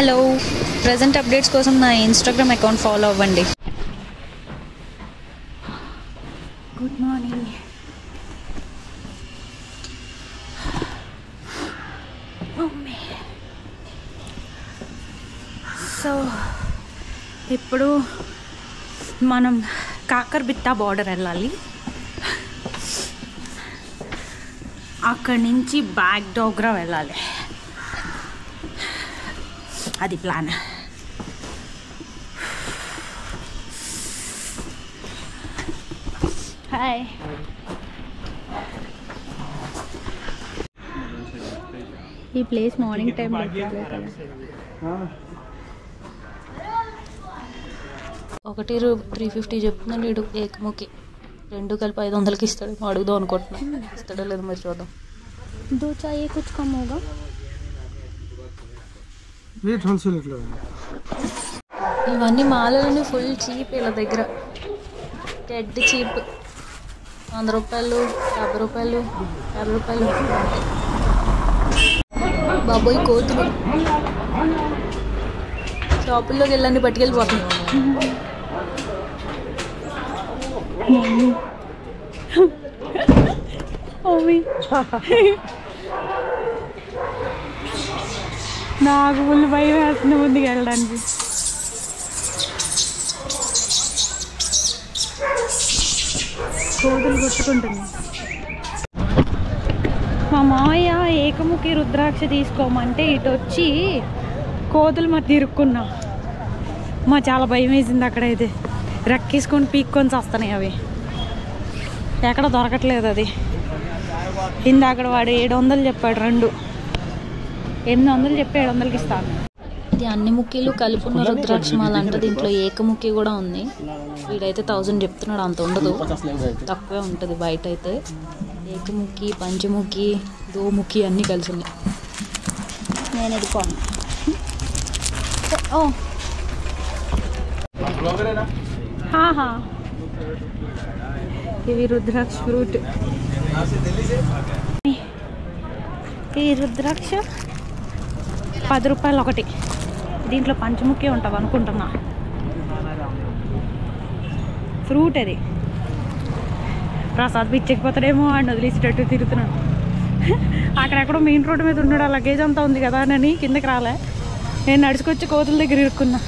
Hello, present updates కోసం నా Instagram account follow అవ్వండి. Good morning. సో ఇప్పుడు మనం కాకర్బిత్తా బార్డర్ వెళ్ళాలి. అక్కడి నుంచి బ్యాక్ డోగ్రా వెళ్ళాలి. అది ప్లాన్. హాయ్. ఈ ప్లేస్ మార్నింగ్ టైం 350 చెప్తున్నాడు వీడు ఏకముఖి. 2 కలిపి 500కి ఇస్తాడు. అడుగుదాం అనుకుంటున్నాను, ఇస్తాడో లేదో మరి చూద్దాం. 2 చాయ్ कुछ कम होगा. ఇవన్నీ మాలలన్నీ ఫుల్ చీప్ ఇలా దగ్గర. Dead cheap. 100 రూపాయలు, 50 రూపాయలు, 50 రూపాయలు. బాబోయ్ కోతులు షాపుల్లోకి వెళ్ళండి, పట్టుకెళ్ళిపోతున్నాయి. నాకు ఫుల్ భయం వేస్తుంది ముందుకు వెళ్ళడానికి. కోతులు కొట్టుకుంటుంది. మా మావయ్య ఏకముఖి రుద్రాక్ష తీసుకోమంటే ఇటు వచ్చి కోతులు మధ్య ఇరుక్కున్నా. మా చాలా భయం వేసింది. అక్కడైతే రెక్కేసుకొని పీక్కొని వస్తున్నాయి అవి. ఎక్కడ దొరకట్లేదు అది. ఇందాక వాడు 700 చెప్పాడు. 2 800 చెప్పి 700కి ఇస్తాను. ఇది అన్ని ముఖీలు కలుపున్న రుద్రాక్షమాల అంట. దీంట్లో ఏకముఖి కూడా ఉంది. వీడైతే 1000 చెప్తున్నాడు. అంత ఉండదు, తక్కువే ఉంటుంది బయట అయితే. ఏకముఖి, పంచముఖి, దోముఖి అన్నీ కలిసి ఉన్నాయి. నేను ఎదుకోను. ఇవి రుద్రాక్ష ఫ్రూట్. ఈ రుద్రాక్ష 10 రూపాయలు ఒకటి. దీంట్లో పంచముఖి ఉంటుంది అనుకుంటున్నా. ఫ్రూట్ అది. ప్రసాద్ పిచ్చకపోతాడేమో అని వదిలేసేటట్టు తిరుగుతున్నాను. అక్కడెక్కడో మెయిన్ రోడ్డు మీద ఉన్నాడు. ఆ లగేజ్ అంతా ఉంది కదా అని కిందకి రాలే. నేను నడుచుకొచ్చి కోతుల దగ్గర ఇరుక్కున్నా.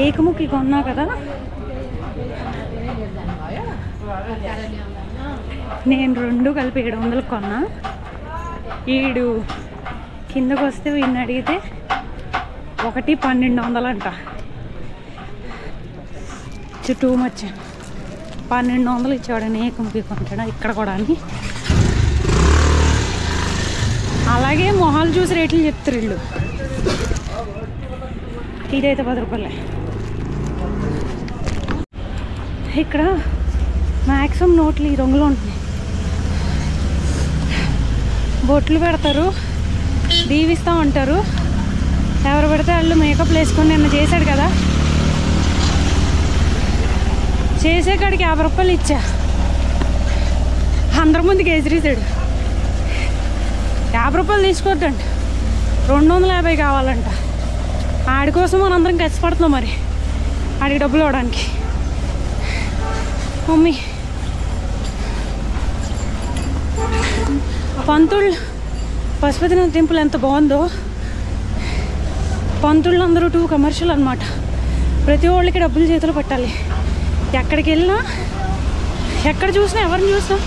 ఏకముఖి కొన్నా కదా నేను. 2 కలిపి 700కి కొన్నా. వీడు కిందకు వస్తే వీడిని అడిగితే ఒకటి 1200 అంట. Too much. 1200 ఇచ్చేవాడని ఏకముఖి కొంటాడా ఇక్కడ కూడా అని. అలాగే మొహాలు చూసి రేట్లు చెప్తారు వీళ్ళు. ఇదైతే 10 రూపాయలే. ఇక్కడ మ్యాక్సిమం నోట్లు ఈ రంగులో ఉంటున్నాయి. బొట్లు పెడతారు, దీవిస్తూ ఉంటారు. ఎవరు పెడితే వాళ్ళు మేకప్ వేసుకొని నిన్న చేశాడు కదా, చేసే కాడికి 50 రూపాయలు ఇచ్చా. అందరి ముందుకు ఎసిరేసాడు. 50 రూపాయలు తీసుకోవద్దంట, 250 కావాలంట. ఆడి కోసం మనం అందరం కష్టపడుతున్నాం. మరి ఆడికి డబ్బులు ఇవ్వడానికి. మమ్మీ పంతుళ్ళు పశుపతినాథ్ టెంపుల్ ఎంత బాగుందో. పంతుళ్ళు అందరూ 2 కమర్షియల్ అనమాట. ప్రతి వాళ్ళకి డబ్బులు చేతులు పెట్టాలి. ఎక్కడికి వెళ్ళినా ఎక్కడ చూసినా ఎవరిని చూసినా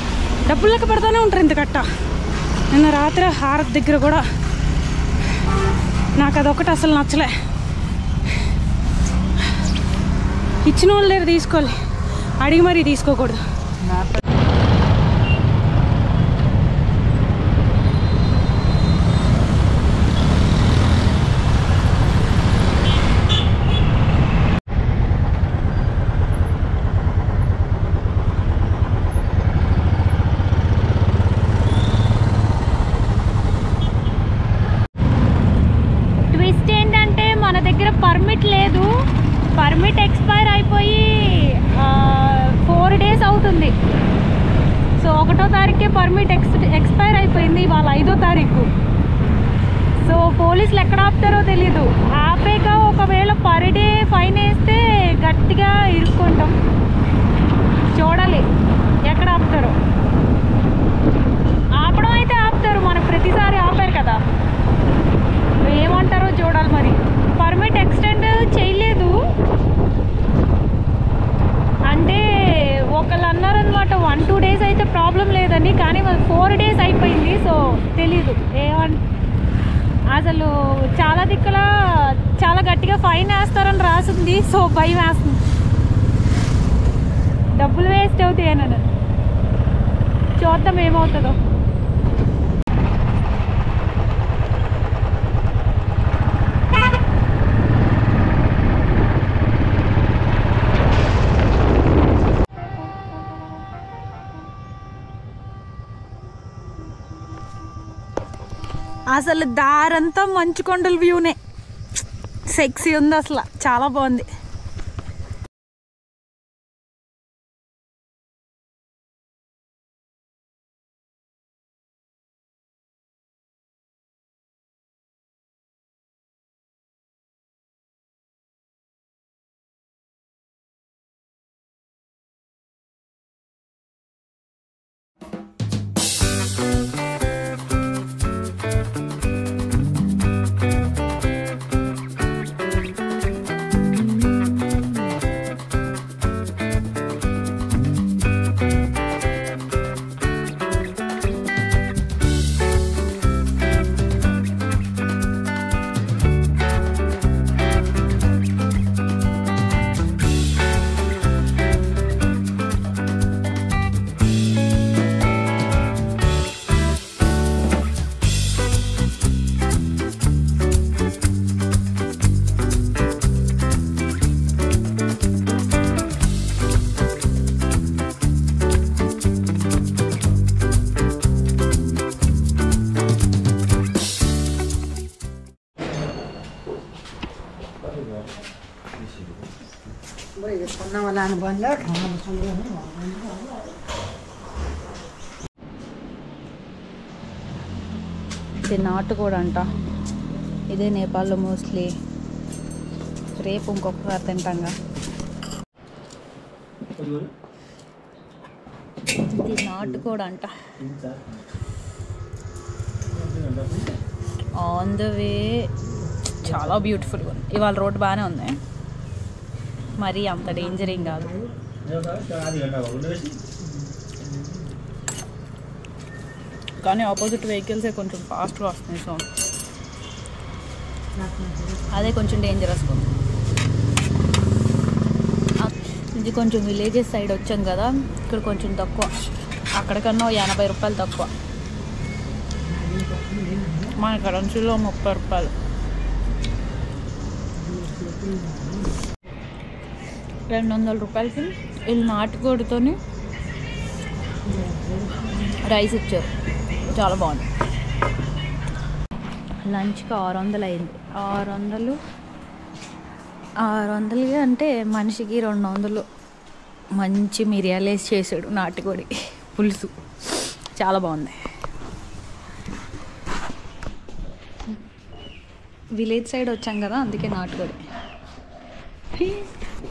డబ్బులు లెక్క పెడతానే ఉంటారు. ఇంత కట్ట. నిన్న రాత్రి హారతి దగ్గర కూడా నాకు అదొకటి అసలు నచ్చలే. ఇచ్చిన వాళ్ళ దగ్గర తీసుకోవాలి, అడిగి మరీ తీసుకోకూడదు. ట్విస్ట్ ఏంటంటే మన దగ్గర పర్మిట్ లేదు. పర్మిట్ ఎక్స్పైర్ అయిపోయి 4 days అవుతుంది. సో 1వ తారీఖే పర్మిట్ ఎక్స్పైర్ అయిపోయింది, ఇవాళ 5వ తారీఖు. సో పోలీసులు ఎక్కడ ఆపుతారో తెలీదు. ఆపేక ఒకవేళ పర్ డే ఫైన్ వేస్తే గట్టిగా ఇరుక్కుంటాం. చూడాలి ఎక్కడ ఆపుతారో. ఆపడం అయితే ఆపుతారు, మనకు ప్రతిసారి ఆపారు కదా, ఏమంటారో చూడాలి. మరి పర్మిట్ ఎక్స్టెండ్ చేయలేదు అంటే ఒకళ్ళు అన్నారనమాట 1-2 days అయితే ప్రాబ్లం లేదని, కానీ 4 days అయిపోయింది. సో తెలీదు అసలు చాలా దిక్కుల చాలా గట్టిగా ఫైన్ వేస్తారని రాసింది. సో భయం వేస్తుంది, డబ్బులు వేస్ట్ అవుతాయని. చూద్దాం ఏమవుతుందో. అసలు దారంతా మంచు కొండల వ్యూనే, సెక్సీ ఉంది అసలు, చాలా బాగుంది. ఇది నాటుకోడి అంట, ఇదే నేపాల్లో మోస్ట్లీ. రేపు ఇంకొకసారి తింటాంగా. ఇది నాటుకోడి అంట. ఆన్ ద వే చాలా బ్యూటిఫుల్గా ఉంది. ఇవాళ రోడ్ బాగానే ఉంది, మరీ అంత డేంజర్ ఏం కాదు. కానీ ఆపోజిట్ వెహికల్సే కొంచెం ఫాస్ట్గా వస్తున్నాయి. సో అదే కొంచెం డేంజరస్గా ఉంది. ఇది కొంచెం విలేజెస్ సైడ్ వచ్చాం కదా, ఇక్కడ కొంచెం తక్కువ, అక్కడికన్నా 80 రూపాయలు తక్కువ. మన కరెన్సీలో 30 రూపాయలు. 200 రూపాయలకి వీళ్ళు నాటుకోడితోని రైస్ ఇచ్చారు, చాలా బాగుంది. లంచ్కి 600 అయింది. 600 అంటే మనిషికి 200. మంచి మిరియాలు వేసి చేసాడు నాటుకోడి పులుసు, చాలా బాగుంది. విలేజ్ సైడ్ వచ్చాం కదా, అందుకే నాటుకోడి.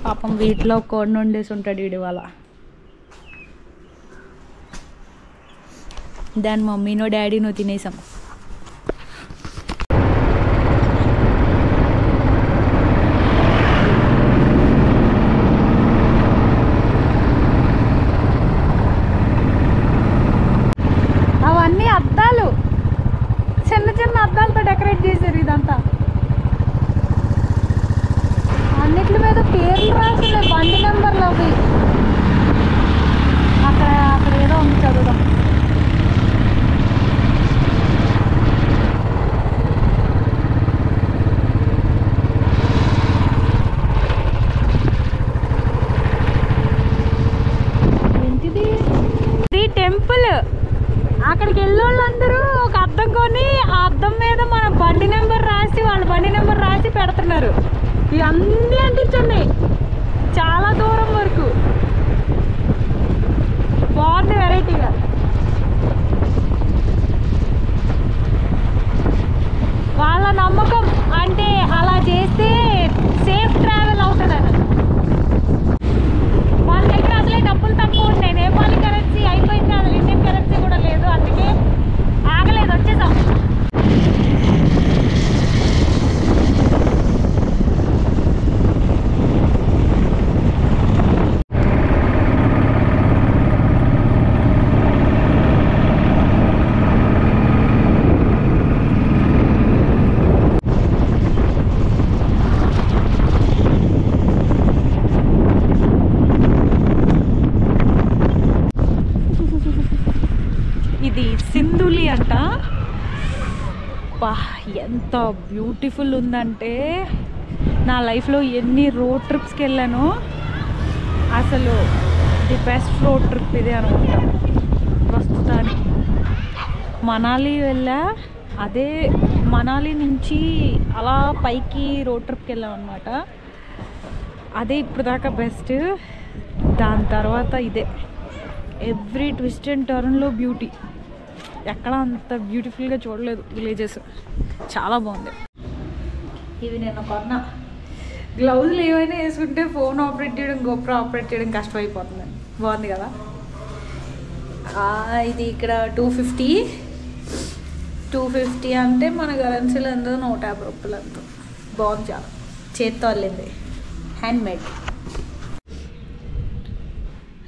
పాపం వీటిలో కోడి వండేసి ఉంటాడు వీడి వాళ్ళ. దాని మమ్మీనో డాడీనో తినేసాం. అవన్నీ అద్దాలు, చిన్న చిన్న అద్దాలతో డెకరేట్ చేశారు ఇదంతా. అన్నిటి మీద పేర్లు రాసున్నాయి, బండి నెంబర్లు అవి. అక్కడ ఏదో ఉంది, చదువుదాం. ఏంటిది? ఇది టెంపుల్. అక్కడికి వెళ్ళోళ్ళందరూ ఒక అద్దం కొని ఆ అద్దం మీద మన బండి నెంబర్ రాసి, వాళ్ళ బండి నెంబర్ రాసి పెడుతున్నారు. ఇవన్నీ అంటించండి చాలా దూరం వరకు. బాగుంది, వెరైటీగా. ఎంత బ్యూటిఫుల్ ఉందంటే నా లైఫ్లో ఎన్ని రోడ్ ట్రిప్స్కి వెళ్ళానో అసలు ది బెస్ట్ రోడ్ ట్రిప్ ఇదే అనుకుంటా ప్రస్తుతానికి. మనాలి వెళ్ళా, అదే మనాలి నుంచి అలా పైకి రోడ్ ట్రిప్కి వెళ్ళాం అనమాట. అదే ఇప్పుడు దాకా బెస్ట్. దాని తర్వాత ఇదే ఎవ్రీ ట్విస్ట్ అండ్ టర్న్లో బ్యూటీ. ఎక్కడ అంత బ్యూటిఫుల్గా చూడలేదు విలేజెస్. చాలా బాగుంది. ఇవి నేను కొన్నా. గ్లౌజులు ఏమైనా వేసుకుంటే ఫోన్ ఆపరేట్ చేయడం, గోప్రో ఆపరేట్ చేయడం కష్టమైపోతుంది. బాగుంది కదా. ఇది ఇక్కడ 250 అంటే మన కరెన్సీలో ఎంతో 150 రూపాయలు ఎంతో. బాగుంది, చాలా చేత్తో అల్లింది, హ్యాండ్మేడ్.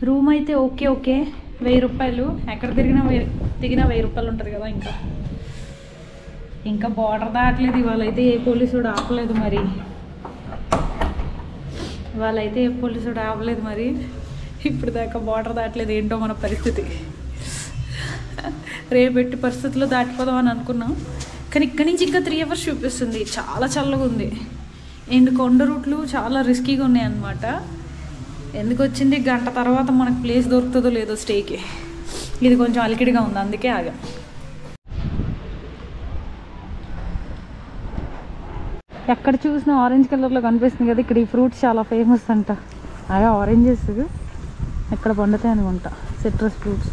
రూమ్ అయితే ఓకే 1000 రూపాయలు. ఎక్కడ దిగినా 1000 రూపాయలు ఉంటుంది కదా. ఇంకా బార్డర్ దాటలేదు. ఇవాళ అయితే ఏ పోలీసుడు ఆపలేదు మరి. ఇప్పుడు దాకా బార్డర్ దాటలేదు. ఏంటో మన పరిస్థితి. రేపెట్టి పరిస్థితుల్లో దాటిపోదాం అని అనుకున్నాం, కానీ ఇక్కడి నుంచి ఇంకా 3 hours చూపిస్తుంది. చాలా చల్లగా ఉంది. అండ్ కొండ రూట్లు చాలా రిస్కీగా ఉన్నాయి అన్నమాట. ఎందుకు వచ్చింది, గంట తర్వాత మనకు ప్లేస్ దొరుకుతుందో లేదో స్టేకి. ఇది కొంచెం అలికిడిగా ఉంది, అందుకే ఆగా. ఎక్కడ చూసినా ఆరెంజ్ కలర్లో కనిపిస్తుంది కదా. ఇక్కడ ఈ ఫ్రూట్స్ చాలా ఫేమస్ అంట. అదే ఆరెంజెస్ ఎక్కడ పండుతాయి అనుకుంటా. సిట్రస్ ఫ్రూట్స్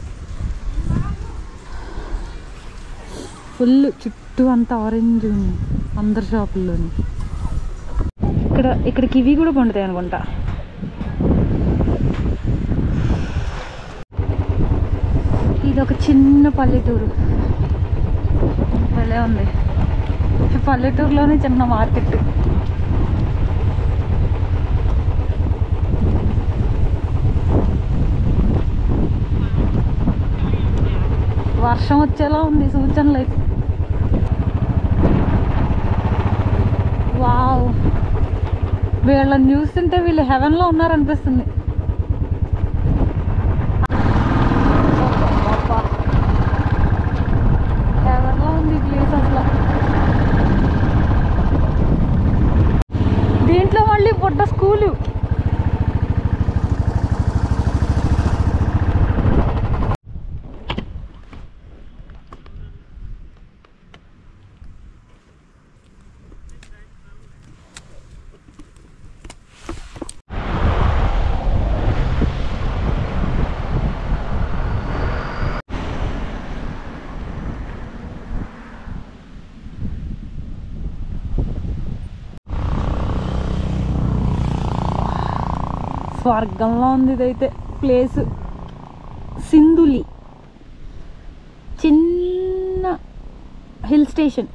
ఫుల్ చుట్టూ అంతా ఆరెంజ్ ఉంది అందరి షాపుల్లోని. ఇక్కడ కివి కూడా పండుతాయి అనుకుంటా. ఇది ఒక చిన్న పల్లెటూరు. భలే ఉంది. పల్లెటూరులోనే చిన్న మార్కెట్. వర్షం వచ్చేలా ఉంది సూచనలు అయితే. వావ్, వీళ్ళని చూస్తుంటే వీళ్ళు హెవెన్లో ఉన్నారనిపిస్తుంది. హెవెన్లో ఉంది ఈ ప్లేస్ అసలు. దీంట్లో మళ్ళీ పొట్ట స్కూలు. స్వర్గంలో ఉంది ఇదైతే ప్లేస్. సింధులి చిన్న హిల్ స్టేషన్.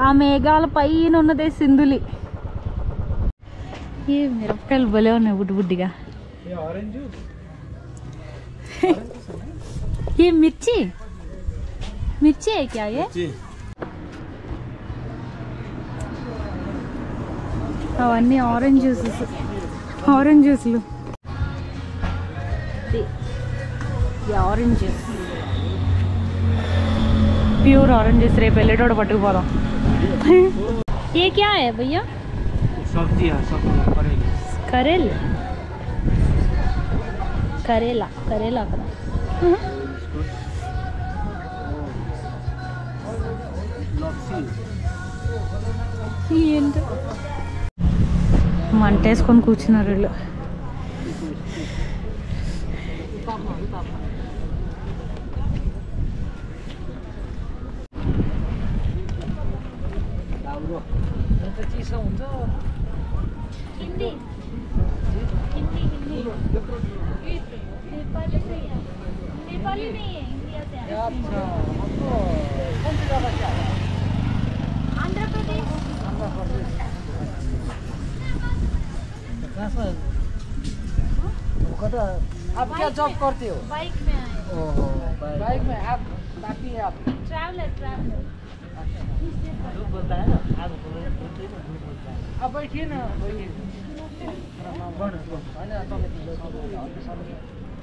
ఆ మేఘాల పైన ఉన్నదే సింధులి. ఈ మిరపకాయలు భలే ఉన్నాయి బుడ్డి బుడ్డిగా. ये मिर्ची है क्या ये? అవన్నీ ఆరెంజ్ జ్యూస్లు. Orange juice, pure orange juice. రేపు వెళ్ళేటోడు పట్టుకుపోదాం. ये क्या है भैया? सब्जी है, करेला करेला కదా. మంట వేసుకొని కూర్చున్నారు వీళ్ళు. नेपाली नहीं है, इंडिया से आए। आंध्र प्रदेश। कहाँ से? आप क्या जॉब करते हो? बाइक में आए। ओहो, बाइक में आप बाकी आप ट्रैवलर झूठ बोलता है ना, आप बोलते हैं झूठ बोलता है। अब बैठिए ना, बैठिए होइन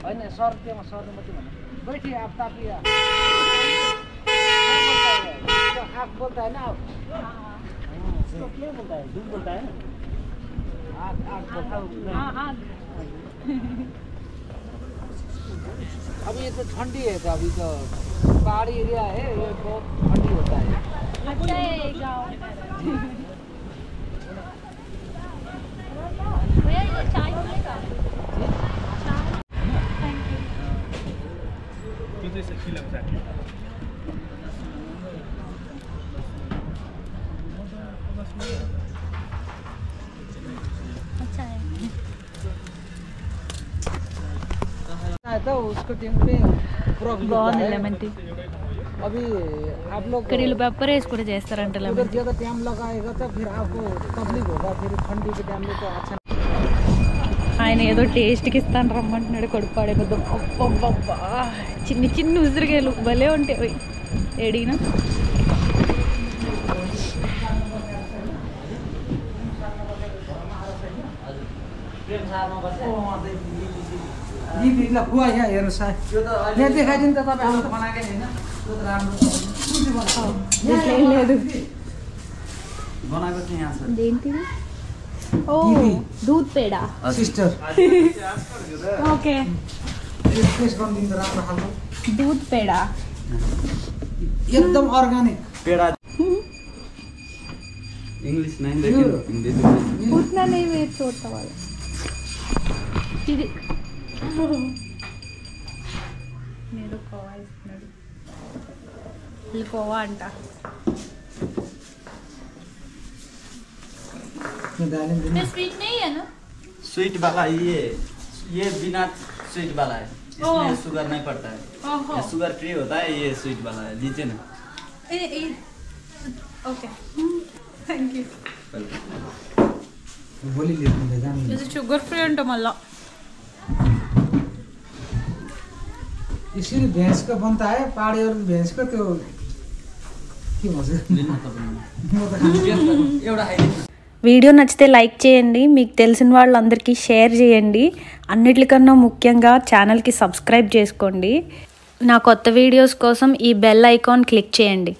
होइन सर त्योमा सर्नु मात्रै भन्नु बैठिए आप तापिए आप बोलता है ना आप उसको क्या बोलता है? झूठ बोलता है ना। आग बोलता है अभी ये तो ठंडी है तो अभी तो पहाड़ी एरिया है ये बहुत ठंडी होता है अच्छा है गाँव भैया ये चाय मिलेगा थैंक यू क्यों तो इसे अच्छी लगता है। अच्छा है तो उसको टीम पे బాగుంది లెమన్ టీ अभी आप लोग కర్రీలు పెప్పర్ వేసి కూడా చేస్తారంట उधर లెమన్ టీ ज़्यादा टाइम लगाएगा तो फिर आपको तकलीफ होगा फिर ठंडी के टाइम में तो अच्छा ఆయన ఏదో టేస్ట్కి ఇస్తాను రమ్మంటున్నాడు కొడుపాడే పెద్ద అబ్బబ్బబ్బా చిన్ని చిన్ని ఉసిరికాయలు భలే ఉంటాయి అవి ఏడిగినా ल खुवा यहाँ हेर्नुहोस् यहाँ देखाइदिनु त तपाईँहरू त बनाएकै छैन त्यो त राम्रो దీంట్లో ఏం లేదు बनाएको चाहिँ यहाँ छ దేంటిది ఓ దూద్ పేడ सिस्टर ఓకే टेस्ट गरिदिनु त राम्रो खालको दूध पेड़ा एकदम अर्ग्यानिक पेड़ा इंग्लिश नहीं लेकिन हिंदी में उतना नहीं वेट छोटा वाला ఇది నేను కోవా ఇస్తున్నాడు ఇది కోవా అంట स्वीट नहीं है ना स्वीट वाला ये बिना स्वीट वाला है इसमें शुगर नहीं पड़ता है ओहो ये शुगर फ्री होता है ये स्वीट वाला है लीजिए ना ओके थैंक यू भोलि लिएर जानु ఇది షుగర్ ఫ్రీ అంట మళ్ళా यसरी भैँसको बनता है पहाडीहरू भैँसको त्यो के भन्छ एउटा हाइले వీడియో నచ్చితే లైక్ చేయండి మీకు తెలిసిన వాళ్ళందరికీ షేర్ చేయండి అన్నిటికన్నా ముఖ్యంగా ఛానల్కి సబ్స్క్రైబ్ చేసుకోండి నా కొత్త వీడియోస్ కోసం ఈ బెల్ ఐకాన్ క్లిక్ చేయండి